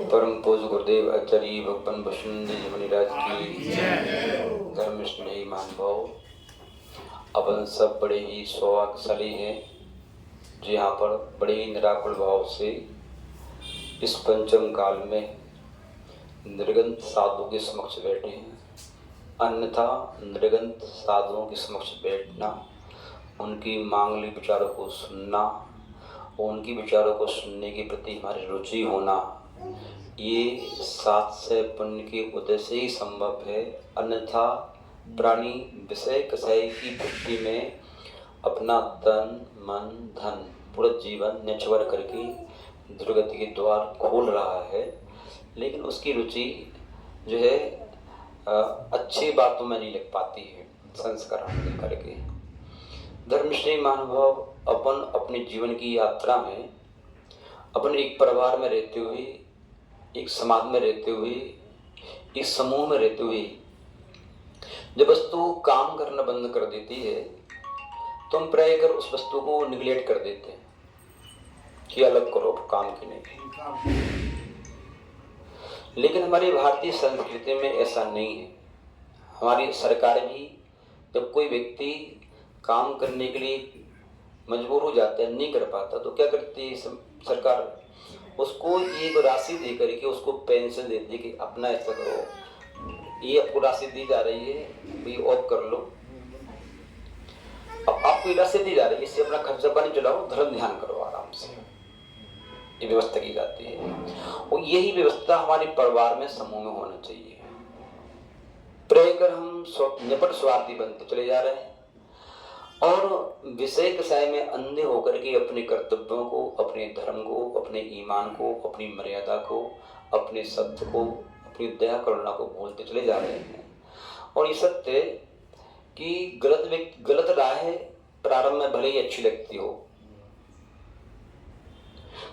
परम पूज्य गुरुदेव आचार्य भगवान वसुंधरा जी मुनिराज की धर्म स्नेही महानुभाव, अपन सब बड़े ही सौभाग्यशाली हैं जो यहाँ पर बड़े ही निराकुल भाव से इस पंचम काल में निर्गंत साधुओं के समक्ष बैठे हैं। अन्यथा निर्गंत साधुओं के समक्ष बैठना, उनकी मांगलिक विचारों को सुनना, उनकी विचारों को सुनने के प्रति हमारी रुचि होना, ये सात्स्य पुण्य के उदय से ही संभव है। अन्यथा प्राणी विषय कसाई की भक्ति में अपना तन मन धन पूरा जीवन निछावर करके दुर्गति के द्वार खोल रहा है, लेकिन उसकी रुचि जो है अच्छी बातों में नहीं लग पाती है। संस्कार हासिल करके धर्मश्री महानुभाव, अपन अपने जीवन की यात्रा में अपने एक परिवार में रहते हुए, एक समाज में रहते हुए, एक समूह में रहते हुए जब वस्तु काम करना बंद कर देती है तो हम प्राय कर उस वस्तु को निगलेक्ट कर देते हैं कि अलग करो, काम की नहीं। लेकिन हमारी भारतीय संस्कृति में ऐसा नहीं है। हमारी सरकार भी जब कोई व्यक्ति काम करने के लिए मजबूर हो जाता है, नहीं कर पाता, तो क्या करती है सरकार, उसको एक राशि दे करके उसको पेंशन देती है कि अपना ऐसा करो, ये आपको राशि दी जा रही है, ये ऑफ कर लो, अब आपको राशि दी जा रही है, इससे अपना खर्चा पानी चलाओ, धर्म ध्यान करो आराम से, ये व्यवस्था की जाती है। और यही व्यवस्था हमारे परिवार में समूह में होना चाहिए। प्रेकर हम निपट स्वार्थी बनते चले जा रहे हैं और विषय कसाय में अंधे होकर के अपने कर्तव्यों को, अपने धर्म को, अपने ईमान को, अपनी मर्यादा को, अपने सत्य को, अपनी दया करुणा को भूलते चले जा रहे हैं। और ये सत्य कि गलत राह प्रारंभ में भले ही अच्छी लगती हो,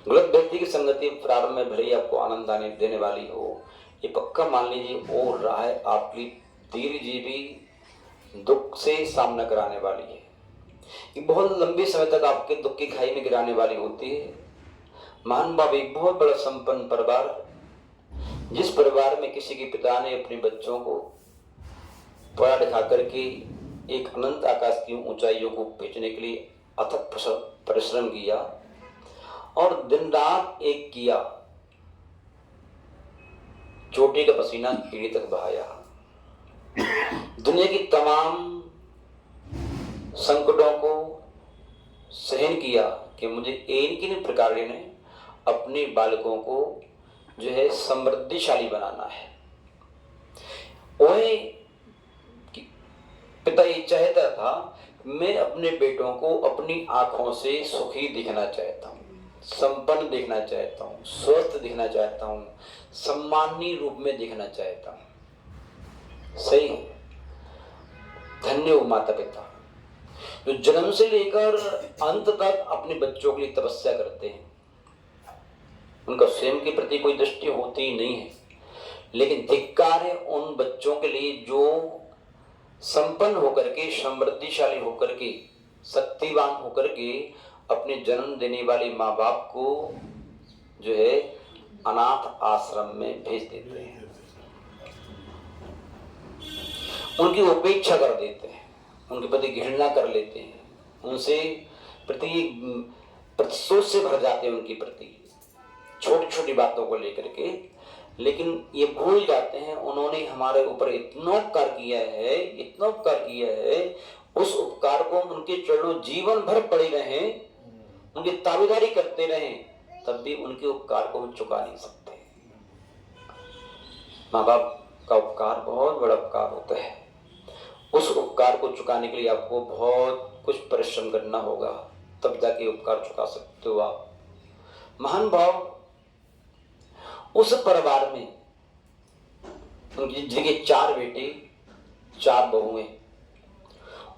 गलत व्यक्ति की संगति प्रारंभ में भले ही आपको आनंद आने देने वाली हो, ये पक्का मान लीजिए वो राह आपकी दीर्घजीवी दुख से सामना कराने वाली है। ये बहुत लंबे समय तक आपके दुख की खाई में गिराने वाली होती है। मान बाप एक बहुत बड़ा संपन्न परिवार, जिस परिवार में किसी के पिता ने अपने बच्चों को पढ़ा लिखा करके एक अनंत आकाश की ऊंचाइयों को भेजने के लिए अथक परिश्रम किया और दिन रात एक किया, चोटी का पसीना कीड़ी तक बहाया, दुनिया की तमाम संकटों को सहन किया कि मुझे एक ही प्रकार ने अपने बालकों को जो है समृद्धिशाली बनाना है। वही पिता ये चाहता था, मैं अपने बेटों को अपनी आंखों से सुखी दिखना चाहता हूँ, संपन्न दिखना चाहता हूँ, स्वस्थ दिखना चाहता हूँ, सम्माननीय रूप में दिखना चाहता हूँ। सही, धन्य हो माता पिता जो जन्म से लेकर अंत तक अपने बच्चों के लिए तपस्या करते हैं। उनका स्वयं के प्रति कोई दृष्टि होती ही नहीं है, लेकिन धिक्कार है उन बच्चों के लिए जो संपन्न होकर के, समृद्धिशाली होकर के, शक्तिवान होकर के अपने जन्म देने वाले माँ बाप को जो है अनाथ आश्रम में भेज देते हैं, उनकी उपेक्षा कर देते हैं, उनके प्रति घृणा कर लेते हैं, उनसे प्रति प्रतिशोध से भर जाते हैं उनके प्रति छोटी छोटी बातों को लेकर के। लेकिन ये भूल जाते हैं उन्होंने हमारे ऊपर इतना उपकार किया है, इतना उपकार किया है, उस उपकार को उनके चरणों जीवन भर पड़े रहें, उनकी ताबेदारी करते रहें, तब भी उनके उपकार को हम चुका नहीं सकते। माँ बाप का उपकार बहुत बड़ा उपकार होता है। उस उपकार को चुकाने के लिए आपको बहुत कुछ परिश्रम करना होगा, तब जाके उपकार चुका सकते हो आप। महान भाव, उस परिवार में उनकी जिनके 4 बेटे 4 बहुएं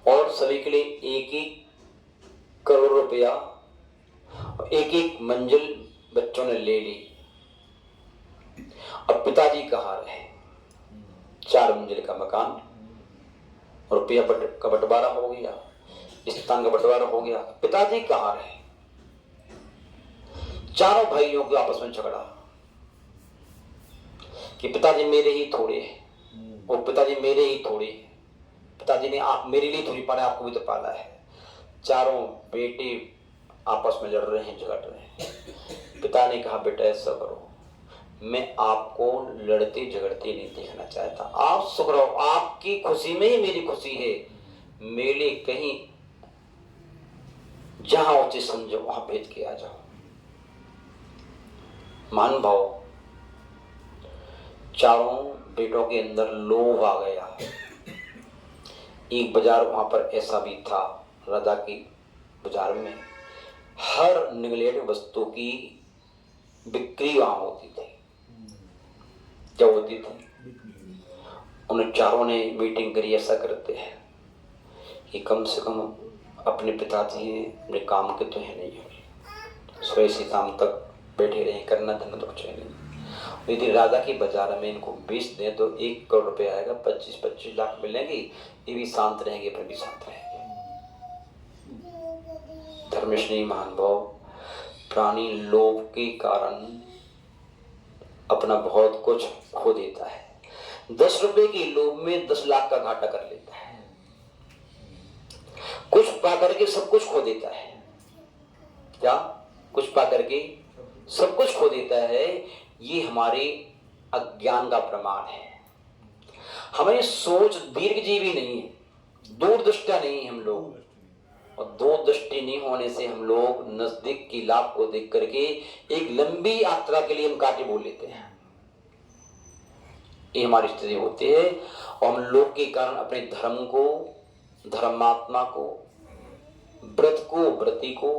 और सभी के लिए 1-1 करोड़ रुपया, 1-1 मंजिल बच्चों ने ले ली। अब पिताजी कहाँ रहे? 4 मंजिल का मकान, रुपया का बंटवारा हो गया, स्थान का बंटवारा हो गया, पिताजी कहाँ रहे? चारों भाइयों को आपस में झगड़ा, कि पिताजी मेरे ही थोड़े हैं, और पिताजी मेरे ही थोड़े हैं, पिताजी ने आप मेरे लिए थोड़ी पाला, आपको भी तो पाला है। चारों बेटे आपस में लड़ रहे हैं, झगड़ रहे हैं। पिता ने कहा बेटा ऐसा करो, मैं आपको लड़ते झगड़ते नहीं देखना चाहता, आप सुख रहो, आपकी खुशी में ही मेरी खुशी है। मेले कहीं जहां उचित समझो वहां भेज के आ जाओ। मान भाव, चारों बेटों के अंदर लोभ आ गया। एक बाजार वहां पर ऐसा भी था, राजा की बाजार में हर निगलेट वस्तु की बिक्री वहां होती थी। क्या होती थी? उन चारों ने मीटिंग करी, ऐसा करते हैं कि कम से कम अपने पिताजी हैं, अपने काम के तो है नहीं, सुबह से शाम तक बैठे रहे, करना धरना तो कुछ है नहीं। यदि राजा की बाजार में इनको बेच दें तो 1 करोड़ रुपए आएगा, 25-25 लाख मिलेंगे, ये भी शांत रहेंगे, पर भी शांत रहेंगे। धर्मश्री महानुभाव, प्राणी लोभ के कारण अपना बहुत कुछ खो देता है। 10 रुपए के लोभ में 10 लाख का घाटा कर लेता है, कुछ पा करके सब कुछ खो देता है। क्या? कुछ पा करके सब कुछ खो देता है। ये हमारे अज्ञान का प्रमाण है। हमारी सोच दीर्घजीवी नहीं है, दूरदृष्टा नहीं है हम लोग, और दूरदृष्टि नहीं होने से हम लोग नजदीक की लाभ को देख करके एक लंबी यात्रा के लिए हम काटे बोल लेते हैं। ये हमारी स्थिति होती है, और हम लोग के कारण अपने धर्म को, धर्मात्मा को, व्रत को, व्रती को,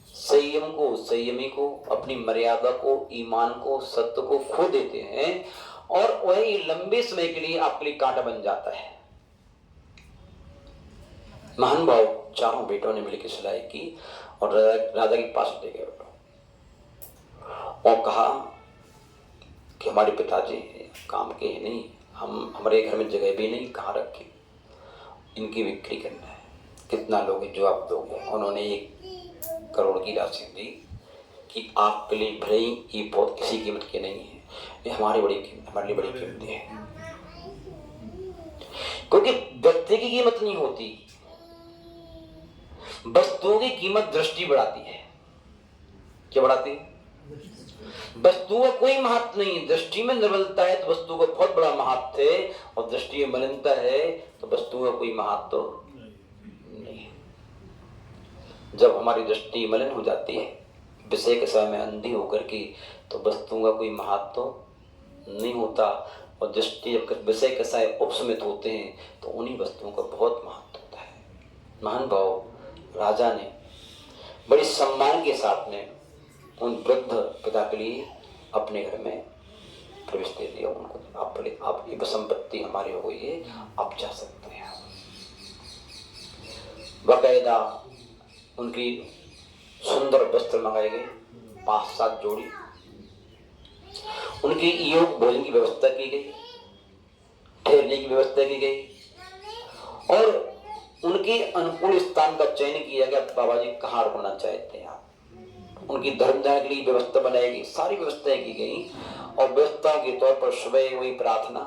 संयम को, संयमी को, अपनी मर्यादा को, ईमान को, सत्य को खो देते हैं, और वही लंबे समय के लिए आपके लिए कांटा बन जाता है। महान भाव, चारों बेटों ने मिलकर सलाह की और राजा के पास ले गए और कहा कि हमारे पिताजी काम के ही नहीं, हमारे घर में जगह भी नहीं, कहाँ रखें, इनकी बिक्री करना है, कितना लोगे जो आप दोगे। उन्होंने 1 करोड़ की राशि दी कि आपके लिए भले ही ये बहुत किसी कीमत की नहीं है, ये हमारे लिए बड़ी कीमती है। क्योंकि व्यक्ति की कीमत नहीं होती, वस्तुओं की कीमत दृष्टि बढ़ाती है। क्या बढ़ाती है? वस्तु का कोई महत्व नहीं, दृष्टि में निर्बलता है तो वस्तु का बहुत बड़ा महत्व है, और दृष्टि में मलिनता है तो वस्तु का कोई महत्व नहीं। जब हमारी दृष्टि मलिन हो जाती है विषय के समय में अंधी होकर के, तो वस्तुओं का कोई महत्व नहीं होता, और दृष्टि जब विषय के समय उपसमित होते हैं तो उन्हीं वस्तुओं का बहुत महत्व होता है। महान भाव, राजा ने बड़ी सम्मान के साथ में उन वृद्ध पिता के लिए अपने घर में प्रवेश दे दिया। उनको आप ये संपत्ति हमारी हो गई है, आप जा सकते हैं। बाकायदा उनकी सुंदर वस्त्र मंगाए गए, 5-7 जोड़ी, उनकी योग भोजन की व्यवस्था की गई, ठहरने की व्यवस्था की गई, और उनके अनुकूल स्थान का चयन किया गया। बाबा जी कहाँ रुकना चाहते हैं आप? उनकी धर्मदान के लिए व्यवस्था बनाई गई, सारी व्यवस्थाएं की गई, और व्यवस्थाओं के तौर पर सुबह हुई प्रार्थना,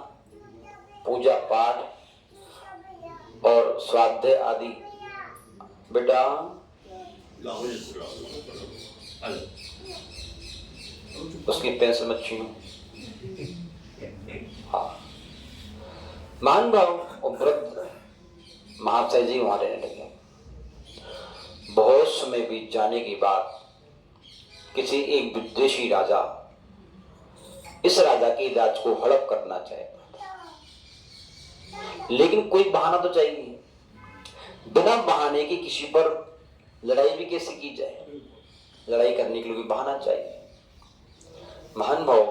पूजा पाठ और स्वाध्याय आदि। बेटा उसकी पेंसिल मत छीनो। हाँ, महान भाव और वृद्ध महाशय जी वहां रहने लगे। बहुत समय बीत जाने के बाद किसी एक विदेशी राजा इस राजा के राज को हड़प करना चाहता था, लेकिन कोई बहाना तो चाहिए। बिना बहाने के किसी पर लड़ाई भी कैसे की जाए? लड़ाई करने के लिए भी बहाना चाहिए। महान भाव,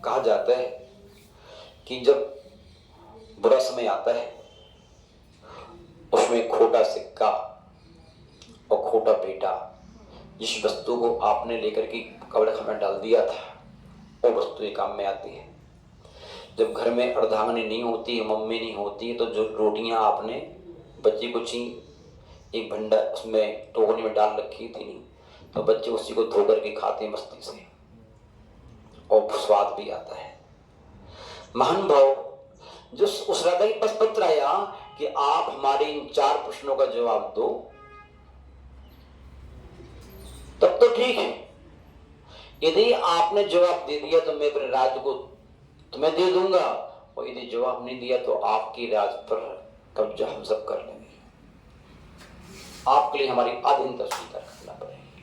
कहा जाता है कि जब बुरा समय आता है उसमें खोटा सिक्का और खोटा बेटा, जिस वस्तु को आपने लेकर के कबड़ में डाल दिया था वो वस्तु काम में आती है। जब घर में अर्धांगिनी नहीं होती है, मम्मी नहीं होती है, तो जो रोटियां आपने बच्ची को ची एक भंडा उसमें टोकरी में डाल रखी थी नहीं, तो बच्चे उसी को धो करके खाते हैं मस्ती से, और स्वाद भी आता है। महान भाव जो उस राजा के पास पत्र आया कि आप हमारे इन 4 प्रश्नों का जवाब दो, तब तो ठीक है। यदि आपने जवाब दे दिया तो मैं अपने राज्य को तुम्हें दे दूंगा, और यदि जवाब नहीं दिया तो आपकी राज पर कब्जा हम सब कर लेंगे। आपके लिए हमारी अधीनता स्वीकार करना पड़ेगी।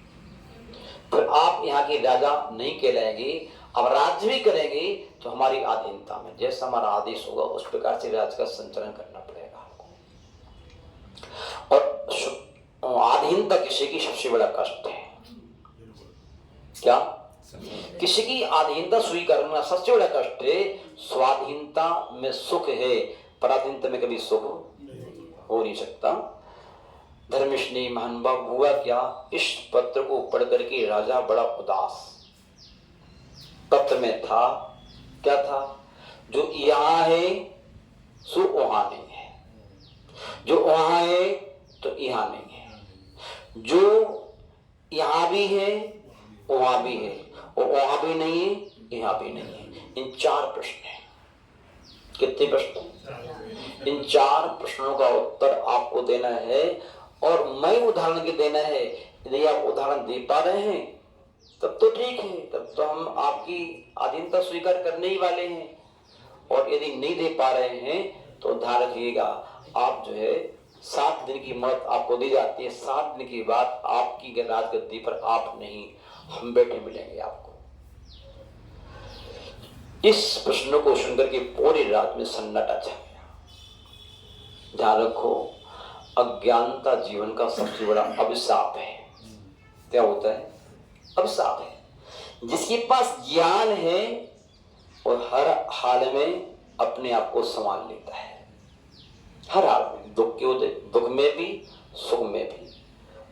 फिर आप यहाँ के राजा नहीं कहलाएंगे, अब राज्य भी करेंगे तो हमारी अधीनता में जैसा हमारा आदेश होगा उस प्रकार से राज्य का संचालन करना पड़ेगा आपको। और अधीनता किसी की सबसे बड़ा कष्ट है। क्या? किसी की अधीनता स्वीकार करना सबसे बड़ा कष्ट है। स्वाधीनता में सुख है, पराधीनता में कभी सुख हो नहीं सकता। धर्मनिष्ठ महान भाव हुआ क्या, इस पत्र को पढ़ करके राजा बड़ा उदास। पत्र में था क्या था? जो यहाँ है सो वहां नहीं है, जो वहां है तो यहाँ नहीं है, जो यहाँ भी है वहां भी है, और वहां भी नहीं है यहाँ भी नहीं है। इन 4 प्रश्न हैं। कितने प्रश्न? इन 4 प्रश्नों का उत्तर आपको देना है, और मैं उदाहरण के देना है। यदि आप उदाहरण दे पा रहे हैं तब तो ठीक है, तब तो हम आपकी अधीनता स्वीकार करने ही वाले हैं। और यदि नहीं दे पा रहे हैं तो ध्यान रखिएगा, आप जो है 7 दिन की मोहलत आपको दी जाती है। 7 दिन के बाद आपकी राजगद्दी पर आप नहीं, हम बैठे मिलेंगे आपको। इस प्रश्न को सुनकर के पूरे रात में सन्नाटा छा गया। ध्यान रखो, अज्ञानता जीवन का सबसे बड़ा अभिशाप है। क्या होता है? अभिशाप है। जिसके पास ज्ञान है और हर हाल में अपने आप को संभाल लेता है, हर हाल में, दुख में भी सुख में भी,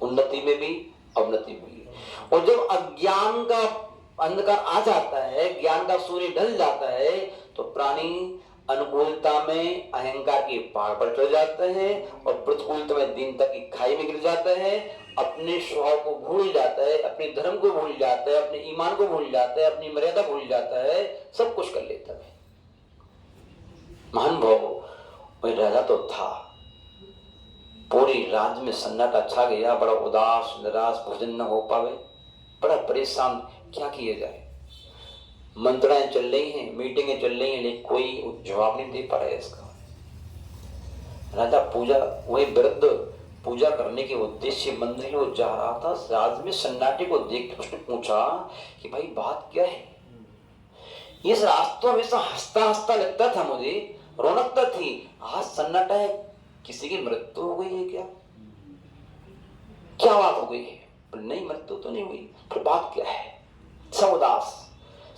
उन्नति में भी अवनति में भी। और जब अज्ञान का अंधकार आ जाता है, ज्ञान का सूर्य ढल जाता है, तो प्राणी अनुकूलता में अहंकार के पहाड़ पर चढ़ जाते हैं और प्रतिकूलता में दीनता की खाई में गिर जाता है। अपने स्वभाव को भूल जाता है, अपने धर्म को भूल जाता है, अपने ईमान को भूल जाता है, अपनी मर्यादा भूल जाता है, सब कुछ कर लेता है। महान भाव वही राजा तो था। पूरी राज्य में सन्नाटा छा गया। बड़ा उदास निराश, भोजन न हो पावे, बड़ा परेशान, क्या किया जाए। मंत्रणाएं चल रही हैं, मीटिंगें चल रही हैं, लेकिन कोई जवाब नहीं दे पा रहा है इसका। राजा पूजा, वही वृद्ध पूजा करने के उद्देश्य मंदिर में जा रहा था। राज में सन्नाटे को देख उसने पूछा कि भाई बात क्या है? इस रास्तों में हंसता हंसता लगता था, मुझे रौनकता थी, आज सन्नाटा है। किसी की मृत्यु हो गई है क्या? क्या बात हो गई है? नहीं, मृत्यु तो नहीं हुई, फिर बात क्या है? सब उदास,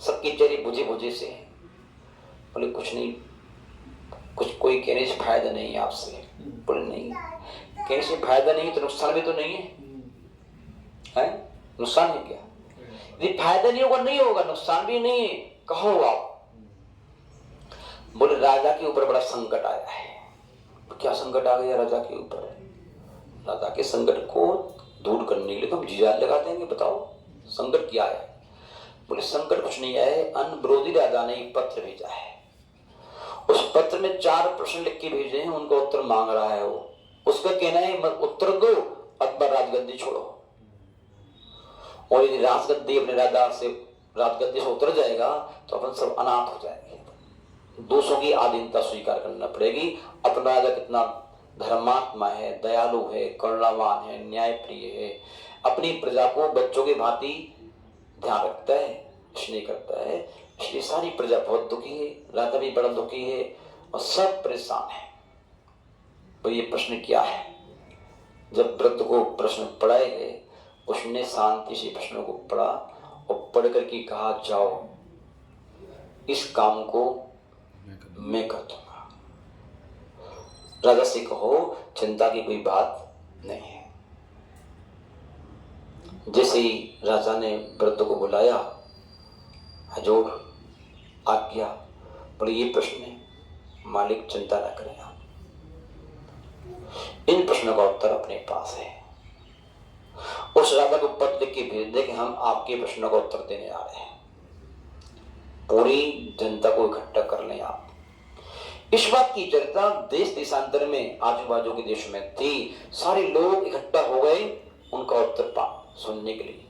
सबके चेहरे बुझे बुझे से। बोले कुछ नहीं, कुछ कोई कहने से फायदा नहीं है आपसे। बोले नहीं, कहने से फायदा नहीं तो नुकसान भी तो नहीं है? नुकसान है क्या? यदि फायदा नहीं होगा, नहीं होगा, नुकसान भी नहीं है, कहो आप। बोले राजा के ऊपर बड़ा संकट आया है। क्या संकट आ गया राजा के ऊपर? राजा के संकट को दूर करने के लिए तो हम जी जान लगा देंगे। बताओ संकट क्या है? बोले संकट कुछ नहीं है, अन विरोधी राजा ने एक पत्र भेजा है। उस पत्र में 4 प्रश्न लिख के भेजे हैं, उनका उत्तर मांग रहा है वो। उसका कहना है उत्तर दो अथवा राजगद्दी छोड़ो। और यदि राजगद्दी अपने राजगद्दी से उतर जाएगा तो अपन सब अनाथ हो जाएंगे। दूसरों की अधीनता स्वीकार करना पड़ेगी। अपना राजा कितना धर्मात्मा है, दयालु है, करुणावान है, न्यायप्रिय है, अपनी प्रजा को बच्चों की भांति ध्यान रखता है, स्नेह करता है। इसलिए सारी प्रजा बहुत दुखी है, राजा भी बड़ा दुखी है और सब परेशान है। तो ये प्रश्न क्या है? जब वृद्ध को प्रश्न पढ़ाए गए, उसने शांति से प्रश्नों को पढ़ा और पढ़ करके कहा, जाओ इस काम को मैं कर दूंगा। राजा से कहो चिंता की कोई बात नहीं है। जैसे ही राजा ने वृद्ध को बुलाया, हजूर आज्ञा, बोले ये प्रश्न है, मालिक चिंता न करें आप, इन प्रश्नों का उत्तर अपने पास है। उस राजा को पत्र लिख के भेज दे कि हम आपके प्रश्नों का उत्तर देने आ रहे हैं। पूरी जनता को इकट्ठा कर लें आप। इस बात की चर्चा देश देशांतर में आजू बाजू के देश में थी। सारे लोग इकट्ठा हो गए उनका उत्तर सुनने के लिए।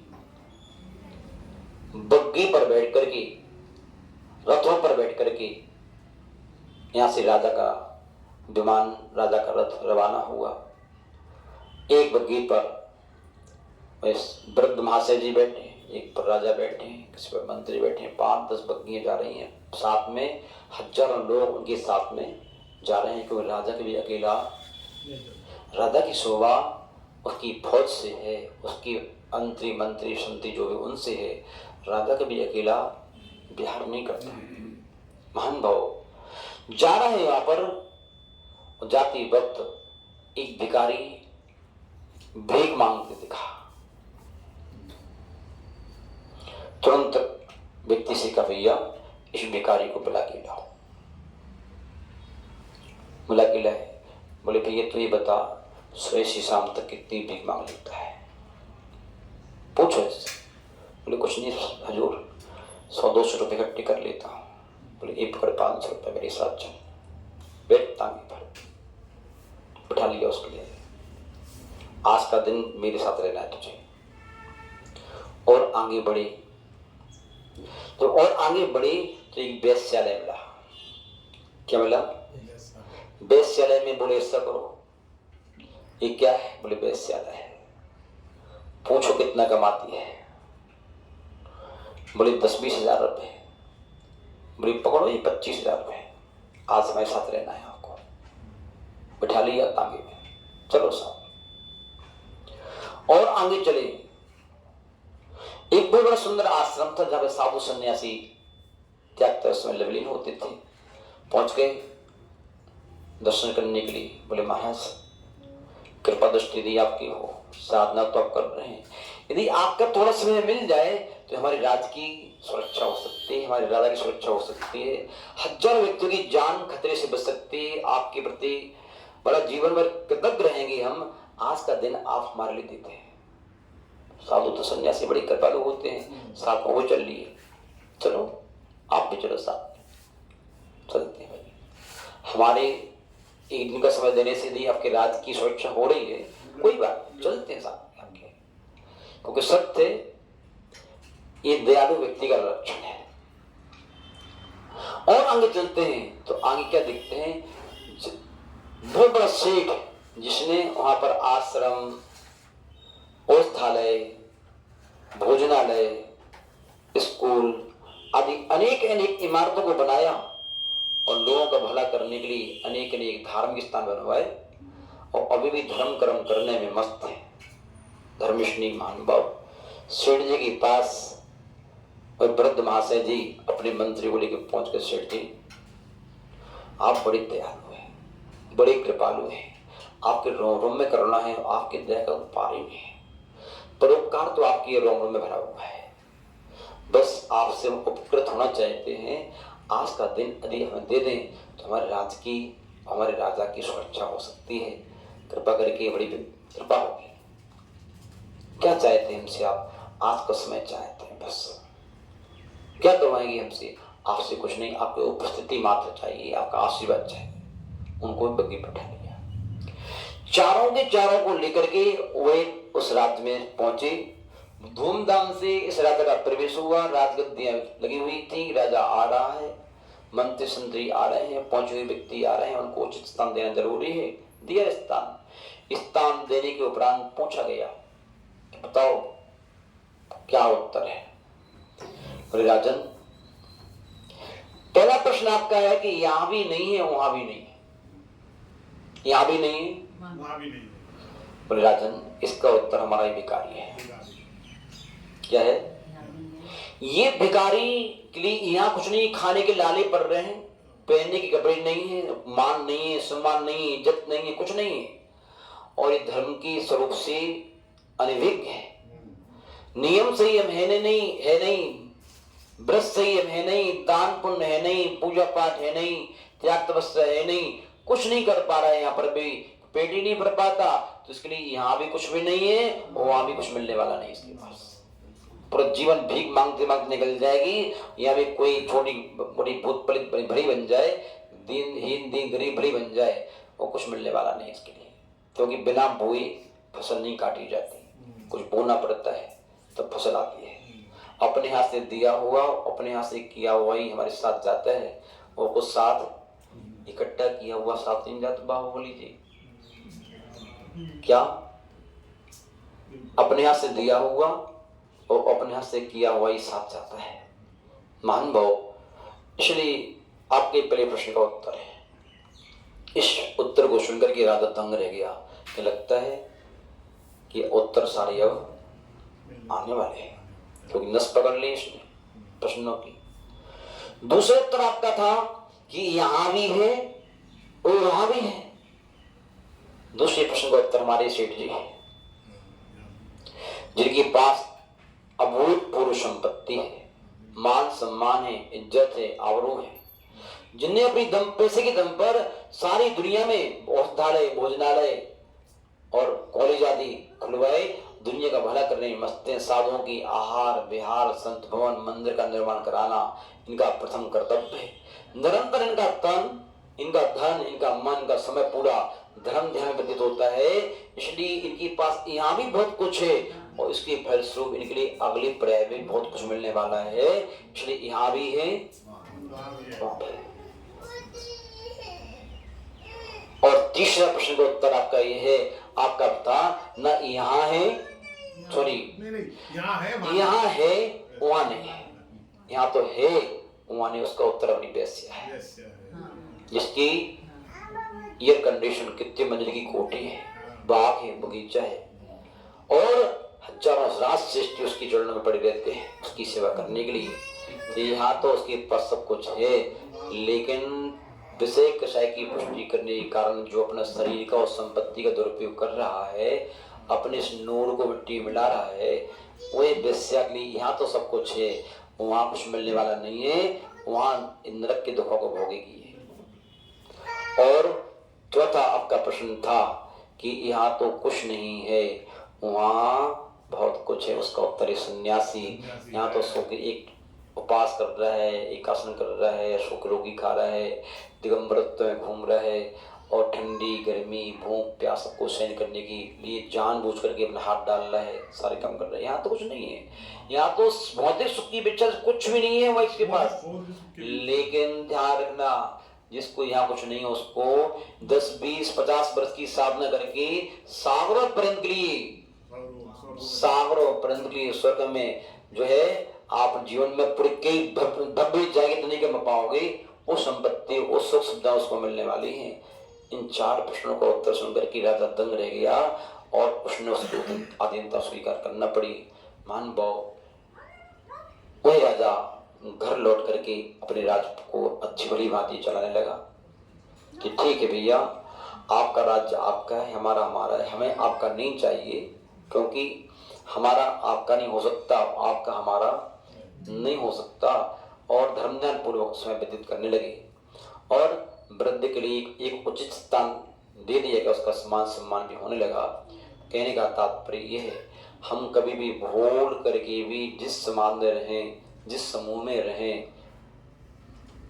बग्गी पर बैठ करके, रथों पर बैठ करके यहां से राजा का विमान, राजा का रथ रवाना हुआ। एक बग्गी पर वृद्ध महाशय जी बैठे, एक पर राजा बैठे, किसी पर मंत्री बैठे, 5-10 बग्गियां जा रही हैं। साथ में हजारों लोग उनके साथ में जा रहे हैं, क्योंकि राजा के भी अकेला, राजा की शोभा उसकी फौज से है, उसकी मंत्री संतरी जो भी उनसे है। राजा के भी अकेला बिहार नहीं करता। महान भाव जा रहे हैं वहां पर। जाती वक्त एक भिखारी भीख मांगते दिखा। तुरंत व्यक्ति से कहा, भैया इस भिखारी को बुला के लाओ। बुला के लाए। बोले भैया तू ये बता सुबह से शाम तक कितनी भीख मांग लेता है? पूछो इससे। बोले कुछ नहीं हजूर, 100-200 रुपये इकट्ठे कर लेता हूँ। बोले एक पकड़ 500 रुपये मेरे साथ चल, बैठ तांगे पर। बिठा लिया उसके लिए, आज का दिन मेरे साथ रहना है तुझे। और आगे बढ़े तो एक वेश्यालय मिला। क्या मिला? वेश्यालय में। बोले ऐसा करो, ये क्या है? बोले वेश्यालय है। पूछो कितना कमाती है? बोले 10-20 हजार रुपये। बोले पकड़ो ये 25 हजार रुपये, आज हमारे साथ रहना है आपको। बिठा लिया तांगे में, चलो साहब। और आगे चले। एक बहुत बड़ा सुंदर आश्रम था जहां पे साधु सन्यासी त्याग उसमें लवलीन होते थे। पहुंच गए दर्शन करने के लिए। बोले महाराज कृपा दृष्टि यदि आपकी हो, साधना तो आप कर रहे हैं, यदि आपका थोड़ा समय मिल जाए तो हमारे राज्य की सुरक्षा हो सकती है, हमारे राजा की सुरक्षा हो सकती है, हजारों व्यक्तियों की जान खतरे से बच सकती है। आपके प्रति बड़ा जीवन भर कृतज्ञ रहेंगे हम। आज का दिन आप हमारे लिए देते हैं। साधु तो सन्यासी बड़े कृपालु होते हैं। साथ में वो चल लिए, चलो आप भी चलो साथ में। चलते हैं। हमारे एक दिन का समय देने से यदि आपके राज्य की सुरक्षा हो रही है, कोई बात नहीं, चलते हैं साथ में आपके। क्योंकि सत्य ये दयालु व्यक्ति का लक्षण है। और आगे चलते हैं तो आगे क्या दिखते हैं? बहुत बड़ा सेठ जिसने वहां पर आश्रम, औषधालय, भोजनालय, स्कूल आदि अनेक इमारतों को बनाया और लोगों का भला करने के लिए अनेक धार्मिक स्थान बनवाए। और अभी भी धर्म कर्म करने में मस्त है। धर्मनिष्ठ महानुभाव सेठ जी के पास और वृद्ध महाशय जी अपने मंत्री को लेकर पहुंच कर, सेठ जी आप बड़े दयालु हैं, बड़े कृपालु हैं, आपके रोम में करुणा है, आपके दया का पार ही नहीं है, परोपकार तो आपके रोम में भरा हुआ है। बस आपसे हम उपकृत होना चाहते हैं। आज का दिन यदि हमें दे दें तो हमारे राज्य की, हमारे राजा की सुरक्षा हो सकती है। कृपा करके बड़ी कृपा होगी। क्या चाहते हैं हमसे आप? आज का समय चाहते हैं, बस क्या करवाएंगे हमसे? आपसे कुछ नहीं, आपकी उपस्थिति मात्र चाहिए, आपका आशीर्वाद चाहिए। उनको बग्गी बैठा लिया। चारों के चारों को लेकर के वे उस राज्य में पहुंचे। धूमधाम से इस राजा का प्रवेश हुआ। राजगद्दियां लगी हुई थी, राजा आ रहा है, मंत्री संतरी आ रहे हैं, पहुंचे हुए व्यक्ति आ रहे हैं, उनको उचित स्थान देना जरूरी है। दिया स्थान देने के उपरांत पूछा गया, बताओ क्या उत्तर है? बोले राजन, पहला प्रश्न आपका है कि यहां भी नहीं है, वहां भी नहीं है, यहां भी नहीं है, वहां भी नहीं है। बोले राजन, इसका उत्तर हमारा ही भिखारी है। क्या है? ये भिखारी के लिए यहाँ कुछ नहीं, खाने के लाले पड़ रहे हैं, पहनने के कपड़े नहीं है, मान नहीं है, सम्मान नहीं है, इज्जत नहीं है, कुछ नहीं है। और ये धर्म की स्वरूप से अनभिज्ञ है। नियम संयम है नहीं, व्रत संयम है नहीं, दान पुण्य है नहीं, पूजा पाठ है नहीं, त्याग तपस्या है नहीं, कुछ नहीं कर पा रहा है। यहाँ पर भी पेट ही नहीं भर पाता, तो इसके लिए यहाँ भी कुछ भी नहीं है और वहां भी कुछ मिलने वाला नहीं इसके पास। पूरा जीवन भीख मांगते मांगते निकल जाएगी, या भी कोई छोटी बड़ी भूत पलित भरी बन जाए, दीनहीन दीन गरीब भरी बन जाए, वो कुछ मिलने वाला नहीं इसके लिए। क्योंकि बिना बोए फसल नहीं काटी जाती, कुछ बोना पड़ता है तब फसल आती है। अपने हाथ से दिया हुआ, अपने हाथ से किया हुआ ही हमारे साथ जाता है, और कुछ साथ इकट्ठा किया हुआ साथ नहीं जाता। बाहुबली जी क्या अपने हाथ से दिया हुआ और अपने हाथ से किया हुआ ही साथ जाता है। महान भाव, इसलिए आपके पहले प्रश्न का उत्तर है। इस उत्तर को सुनकर के राजा दंग रह गया कि लगता है कि उत्तर सारे अब आने वाले हैं, क्योंकि नस पकड़ ली इसने प्रश्नों की। दूसरा उत्तर आपका था कि यहां भी है और वहां भी है। दूसरे प्रश्न का उत्तर हमारे सेठ जी है, जिनके पास अभूतपूर्व संपत्ति है, मान सम्मान है, इज्जत है, आबरू है, जिनने अपनी दम पैसे के दम पर सारी दुनिया में औषधालय, भोजनालय और कॉलेज आदि खुलवाए, दुनिया का भला करने में मस्त हैं। साधुओं की आहार विहार, संत भवन, मंदिर का निर्माण कराना इनका प्रथम कर्तव्य है। निरंतर इनका तन, इनका धन, इनका मन, इनका समय पूरा धर्म ध्यान में व्यतीत होता है। इसलिए इनके पास यहाँ भी बहुत कुछ है, और इसके फलस्वरूप इनके लिए अगले पर्याय में बहुत कुछ मिलने वाला है। इसलिए यहाँ भी है, वहाँ भी है। और तीसरा प्रश्न का उत्तर आपका ये है, आपका बता न यहाँ है, सॉरी यहाँ है वहां नहीं है, यहाँ तो है वहां नहीं। उसका उत्तर अपनी वेश्या है, जिसकी एयर कंडीशन कितने मंजिल की कोठी है, बाग है, बगीचा है, और हजारों रात सृष्टि उसकी चरणों में पड़े रहते हैं उसकी सेवा करने के लिए। तो यहाँ तो उसके पास सब कुछ है, लेकिन विषय कषाय की पुष्टि करने के कारण जो अपना शरीर का और संपत्ति का दुरुपयोग कर रहा है, अपने इस नूर को मिट्टी मिला रहा है, वही वेश्या के लिए यहाँ तो सब कुछ है, वहां कुछ मिलने वाला नहीं है, वहां नरक के दुखों को भोगेगी। और चौथा आपका प्रश्न था कि यहाँ तो कुछ नहीं है, वहां बहुत कुछ है। उसका उत्तर है सन्यासी। यहाँ तो सो के एक उपास कर रहा है, एक आसन कर रहा है, सुख रोगी खा रहा है, दिगंबरत्व में घूम रहा है, और ठंडी गर्मी भूख प्यास को सहन करने के लिए जानबूझ करके अपना हाथ डाल रहा है, सारे काम कर रहा है। यहाँ तो कुछ नहीं है, यहाँ तो भौतिक सुख की अपेक्षा कुछ भी नहीं है वह इसके पास। लेकिन ध्यान रखना, जिसको यहाँ कुछ नहीं है उसको 10, 20, 50 वर्ष की साधना करके सागरों पर्यंत के लिए, सागरों पर्यंत के लिए स्वर्ग में जो है आप जीवन में पूरे कई धब्बे जाएंगे तो नहीं कर पाओगे, वो संपत्ति, वो सुख सुविधा उसको मिलने वाली है। इन 4 प्रश्नों का उत्तर सुनकर के राजा दंग रह गया, और उसने उसकी अधीनता स्वीकार करना पड़ी। मान भाव, वही राजा घर लौट करके अपने राज्य को अच्छी बड़ी भांति चलाने लगा कि ठीक है भैया, आपका राज्य आपका है, हमारा हमारा है, हमें आपका नहीं चाहिए, क्योंकि हमारा आपका नहीं हो सकता, आपका हमारा नहीं हो सकता। और धर्म ध्यान पूर्वक समय व्यतीत करने लगे, और वृद्ध के लिए एक उचित स्थान दे दिया गया, उसका मान सम्मान भी होने लगा। कहने का तात्पर्य यह है, हम कभी भी भूल करके भी जिस समाज में रहें, जिस समूह में रहें,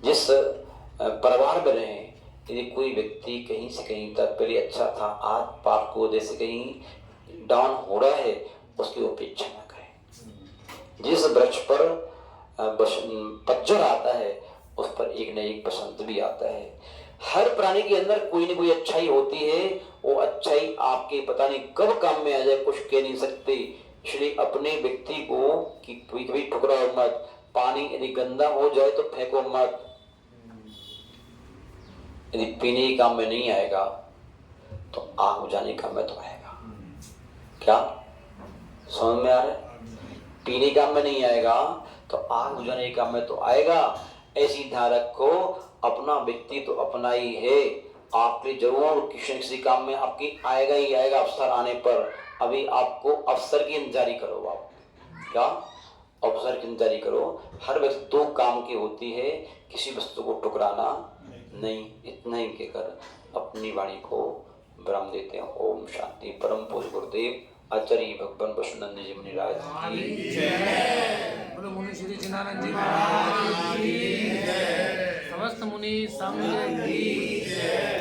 जिस परिवार में रहें, यदि कोई व्यक्ति कहीं से कहीं तक पहले अच्छा था, आज पाप को जैसे कहीं डाउन हो रहा है, उसकी उपेक्षा न करें। जिस वृक्ष पर पतझड़ आता है, उस पर एक न एक बसंत भी आता है। हर प्राणी के अंदर कोई न कोई अच्छाई होती है, वो अच्छाई आपके पता नहीं कब काम में आ जाए, कुछ कह नहीं सकते। इसलिए अपने व्यक्ति को कि कभी ठुकराओ मत, पानी यदि गंदा हो जाए तो फेंको मत, यदि पीने के काम में नहीं आएगा तो आग बुझाने काम में तो आएगा। क्या समझ में आ रहा है? पीने के काम में नहीं आएगा तो आग बुझाने के काम में तो आएगा। ऐसी ध्यान रखो, अपना व्यक्ति तो अपना ही है, आपके जरूर किसी किसी काम में आपकी आएगा ही आएगा अवसर आने पर। अभी आपको अवसर की इंतजारी करो, आप क्या अवसर की इंतजारी करो। हर वस्तु 2 काम की होती है, किसी वस्तु को टुकराना नहीं। इतना ही कहकर अपनी वाणी को विराम देते हैं। ओम शांति। परम पूज्य गुरुदेव आचार्य भगवान वसुनंद जी मुनिराज की जय। बोलो मुनि श्री जिनानंद जी महाराज की जय। समस्त मुनि संघ की जय।